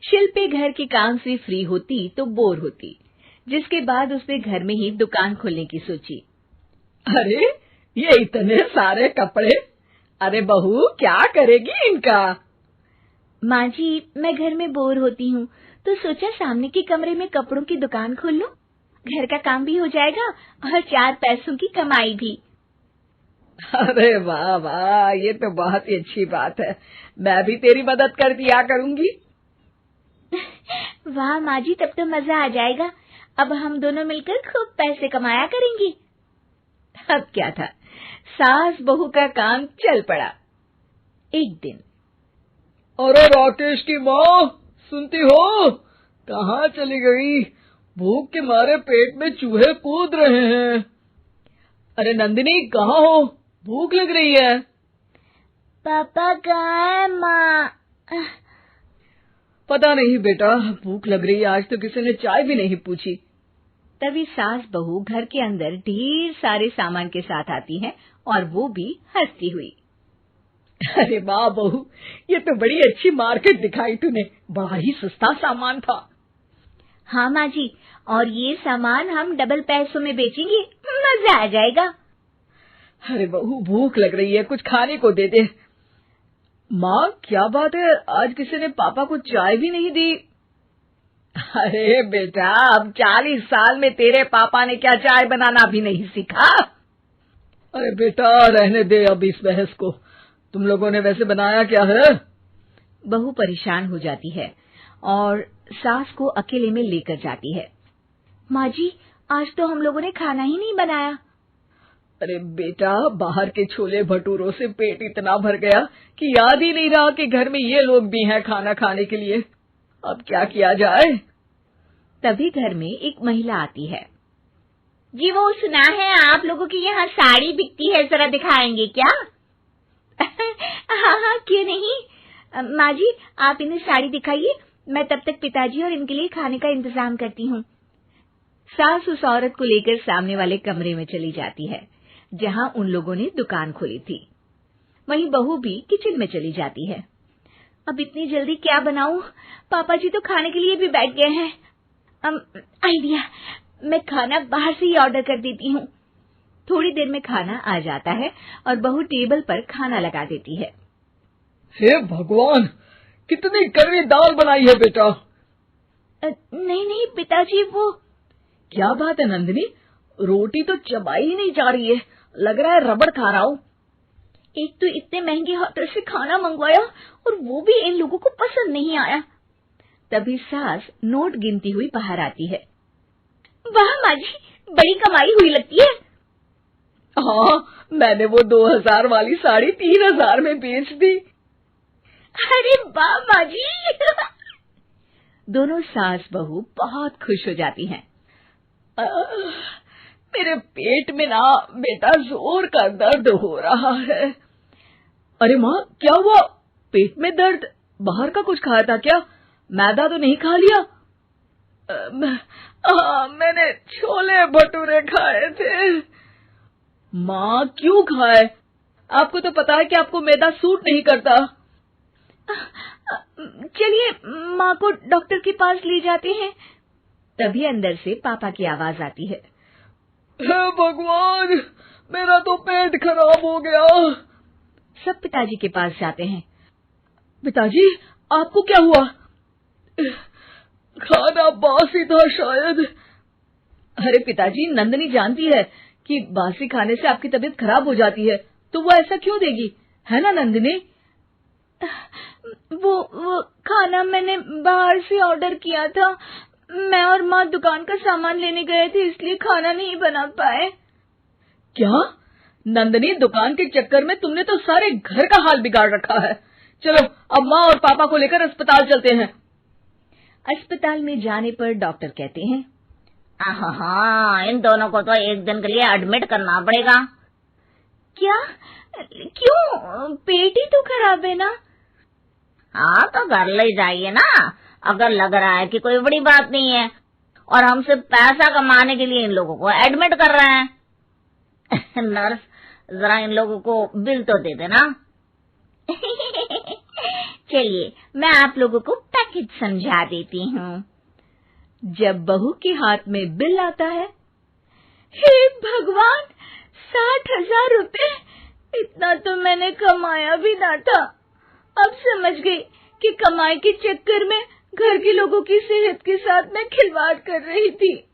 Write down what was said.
शिल्पी घर के काम से फ्री होती तो बोर होती, जिसके बाद उसने घर में ही दुकान खोलने की सोची। अरे ये इतने सारे कपड़े, अरे बहू क्या करेगी इनका? माँ जी, मैं घर में बोर होती हूँ तो सोचा सामने के कमरे में कपड़ों की दुकान खोल लूं। घर का काम भी हो जाएगा और 4 पैसों की कमाई भी। अरे वाह वाह, ये तो बहुत ही अच्छी बात है। मैं भी तेरी मदद कर दिया करूंगी। वाह माँ जी, तब तो मजा आ जाएगा। अब हम दोनों मिलकर खूब पैसे कमाया करेंगे। अब क्या था, सास बहू का काम चल पड़ा। एक दिन, अरे राकेश की माँ, सुनती हो? कहाँ चली गई? भूख के मारे पेट में चूहे कूद रहे हैं। अरे नंदिनी, कहाँ हो? भूख लग रही है। पापा कहाँ है माँ? पता नहीं बेटा, भूख लग रही है। आज तो किसी ने चाय भी नहीं पूछी। तभी सास बहू घर के अंदर ढेर सारे सामान के साथ आती हैं और वो भी हंसती हुई। अरे वाह बहू, ये तो बड़ी अच्छी मार्केट दिखाई तूने। बड़ा ही सस्ता सामान था। हाँ माँ जी, और ये सामान हम डबल पैसों में बेचेंगे, मजा आ जाएगा। अरे बहू, भूख लग रही है, कुछ खाने को दे दे। माँ क्या बात है, आज किसी ने पापा को चाय भी नहीं दी? अरे बेटा, अब 40 साल में तेरे पापा ने क्या चाय बनाना भी नहीं सीखा? अरे बेटा रहने दे अब इस बहस को। तुम लोगों ने वैसे बनाया क्या है? बहू परेशान हो जाती है और सास को अकेले में लेकर जाती है। माँ जी, आज तो हम लोगों ने खाना ही नहीं बनाया। अरे बेटा, बाहर के छोले भटूरों से पेट इतना भर गया कि याद ही नहीं रहा कि घर में ये लोग भी हैं खाना खाने के लिए। अब क्या किया जाए? तभी घर में एक महिला आती है। जी, वो सुना है आप लोगों की यहाँ साड़ी बिकती है, जरा दिखाएंगे क्या? हाँ हाँ, क्यों नहीं। माँ जी, आप इन्हें साड़ी दिखाइए, मैं तब तक पिताजी और इनके लिए खाने का इंतजाम करती हूँ। सास उस औरत को लेकर सामने वाले कमरे में चली जाती है जहाँ उन लोगों ने दुकान खोली थी। वहीं बहू भी किचन में चली जाती है। अब इतनी जल्दी क्या बनाऊं? पापा जी तो खाने के लिए भी बैठ गए हैं। आइडिया, मैं खाना बाहर से ही ऑर्डर कर देती हूँ। थोड़ी देर में खाना आ जाता है और बहू टेबल पर खाना लगा देती है। हे भगवान, कितनी कड़वी दाल बनाई है बेटा। नहीं नहीं पिताजी, वो क्या बात है नंदिनी, रोटी तो चबाई ही नहीं जा रही है, लग रहा है रबड़ खा रहा हूँ। एक तो इतने महंगे होटल से खाना मंगवाया और वो भी इन लोगों को पसंद नहीं आया। तभी सास नोट गिनती हुई बाहर आती है। वाह माँ जी, बड़ी कमाई हुई लगती है। हाँ, मैंने वो 2000 वाली साड़ी 3000 में बेच दी। अरे वाह माँ जी। दोनों सास बहू बहुत खुश हो जाती हैं। मेरे पेट में ना बेटा जोर का दर्द हो रहा है। अरे माँ, क्या हुआ? पेट में दर्द? बाहर का कुछ खाया था क्या? मैदा तो नहीं खा लिया? मैंने छोले भटूरे खाए थे। माँ क्यों खाए? आपको तो पता है कि आपको मैदा सूट नहीं करता। चलिए माँ को डॉक्टर के पास ले जाते हैं। तभी अंदर से पापा की आवाज आती है। हे भगवान, मेरा तो पेट खराब हो गया। सब पिताजी के पास जाते हैं। पिताजी, आपको क्या हुआ? खाना बासी था शायद। अरे पिताजी, नंदिनी जानती है कि बासी खाने से आपकी तबीयत खराब हो जाती है, तो वो ऐसा क्यों देगी, है ना नंदिनी? वो खाना मैंने बाहर से ऑर्डर किया था। मैं और माँ दुकान का सामान लेने गए थे, इसलिए खाना नहीं बना पाए। क्या नंदिनी, दुकान के चक्कर में तुमने तो सारे घर का हाल बिगाड़ रखा है। चलो अब माँ और पापा को लेकर अस्पताल चलते हैं। अस्पताल में जाने पर डॉक्टर कहते हैं, हाँ, इन दोनों को तो एक दिन के लिए एडमिट करना पड़ेगा। क्या? क्यों? पेट ही तो खराब है ना। हाँ, तो घर ले जाइए ना, अगर लग रहा है कि कोई बड़ी बात नहीं है और हम सिर्फ पैसा कमाने के लिए इन लोगों को एडमिट कर रहे हैं। नर्स, जरा इन लोगों को बिल तो दे देना। चलिए, मैं आप लोगों को पैक हित समझा देती हूँ। जब बहू के हाथ में बिल आता है, हे भगवान, 60,000 रुपए! इतना तो मैंने कमाया भी ना था। अब समझ गई कि कमाई के चक्कर में घर के लोगों की सेहत के साथ मैं खिलवाड़ कर रही थी।